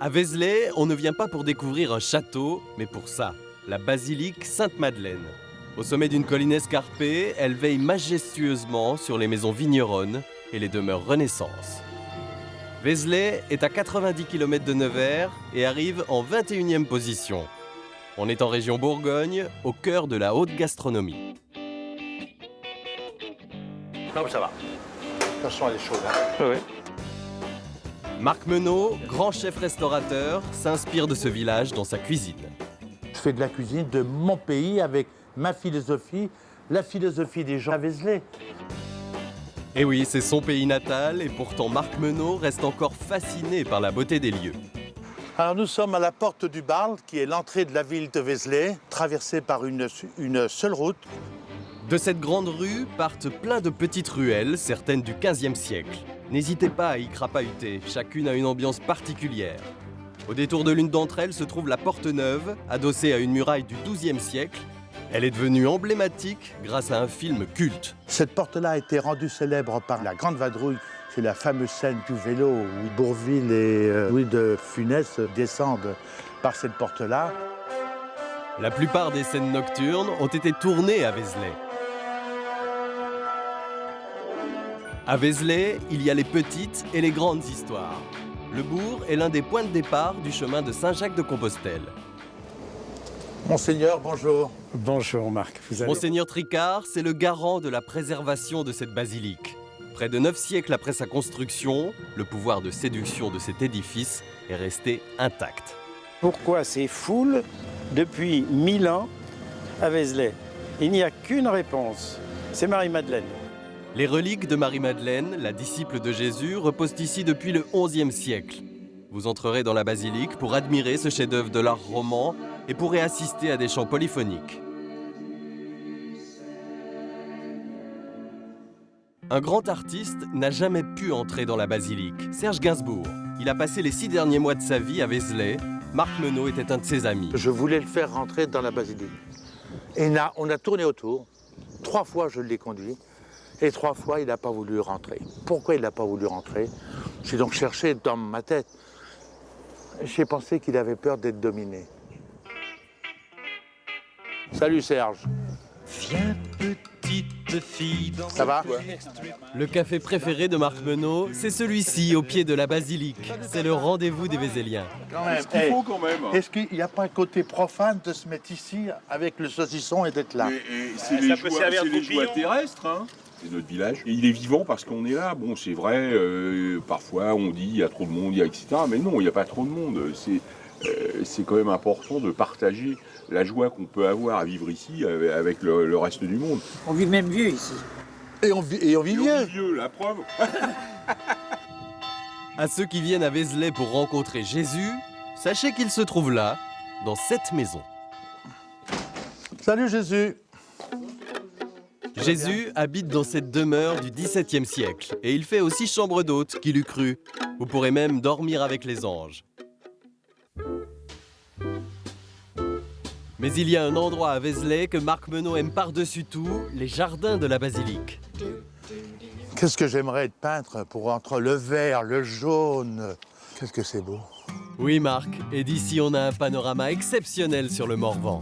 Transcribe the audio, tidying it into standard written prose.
À Vézelay, on ne vient pas pour découvrir un château, mais pour ça, la basilique Sainte-Madeleine. Au sommet d'une colline escarpée, elle veille majestueusement sur les maisons vigneronnes et les demeures Renaissance. Vézelay est à 90 km de Nevers et arrive en 21e position. On est en région Bourgogne, au cœur de la haute gastronomie. Non, ça va. Attention, elle est chaude. Hein. Oui. Marc Menot, grand chef restaurateur, s'inspire de ce village dans sa cuisine. Je fais de la cuisine de mon pays avec ma philosophie, la philosophie des gens à Vézelay. Et oui, c'est son pays natal et pourtant Marc Menot reste encore fasciné par la beauté des lieux. Alors nous sommes à la porte du Barle, qui est l'entrée de la ville de Vézelay, traversée par une seule route. De cette grande rue partent plein de petites ruelles, certaines du XVe siècle. N'hésitez pas à y crapahuter, chacune a une ambiance particulière. Au détour de l'une d'entre elles se trouve la Porte Neuve, adossée à une muraille du XIIe siècle. Elle est devenue emblématique grâce à un film culte. Cette porte-là a été rendue célèbre par la Grande Vadrouille. C'est la fameuse scène du vélo où Bourvil et Louis de Funès descendent par cette porte-là. La plupart des scènes nocturnes ont été tournées à Vézelay. À Vézelay, il y a les petites et les grandes histoires. Le bourg est l'un des points de départ du chemin de Saint-Jacques-de-Compostelle. Monseigneur, bonjour. Bonjour Marc, vous allez... Monseigneur Tricard, c'est le garant de la préservation de cette basilique. Près de 9 siècles après sa construction, le pouvoir de séduction de cet édifice est resté intact. Pourquoi ces foules depuis 1000 ans à Vézelay? Il n'y a qu'une réponse, c'est Marie-Madeleine. Les reliques de Marie-Madeleine, la disciple de Jésus, reposent ici depuis le XIe siècle. Vous entrerez dans la basilique pour admirer ce chef-d'œuvre de l'art roman et pourrez assister à des chants polyphoniques. Un grand artiste n'a jamais pu entrer dans la basilique, Serge Gainsbourg. Il a passé les 6 derniers mois de sa vie à Vézelay. Marc Menot était un de ses amis. Je voulais le faire rentrer dans la basilique. Et on a tourné autour. 3 fois, je l'ai conduit. Et 3 fois, il n'a pas voulu rentrer. Pourquoi il n'a pas voulu rentrer? J'ai donc cherché dans ma tête. J'ai pensé qu'il avait peur d'être dominé. Salut Serge. Viens petite fille dans... Ça va? Le café préféré de Marc Menot, c'est celui-ci, au pied de la basilique. C'est le rendez-vous des Vézéliens. Est-ce qu'il n'y a pas un côté profane de se mettre ici avec le saucisson et d'être là? C'est les joies terrestres, hein. C'est notre village. Et il est vivant parce qu'on est là. Bon, c'est vrai, parfois on dit il y a trop de monde, etc. Mais non, il n'y a pas trop de monde. C'est quand même important de partager la joie qu'on peut avoir à vivre ici avec le reste du monde. On vit même vieux ici. Et on vit vieux. La preuve. À ceux qui viennent à Vézelay pour rencontrer Jésus, sachez qu'il se trouve là, dans cette maison. Salut Jésus. Jésus habite dans cette demeure du XVIIe siècle et il fait aussi chambre d'hôte, qui l'eût cru. Vous pourrez même dormir avec les anges. Mais il y a un endroit à Vézelay que Marc Menot aime par-dessus tout, les jardins de la basilique. Qu'est-ce que j'aimerais être peintre pour entre le vert, le jaune. Qu'est-ce que c'est beau. Oui Marc, et d'ici on a un panorama exceptionnel sur le Morvan.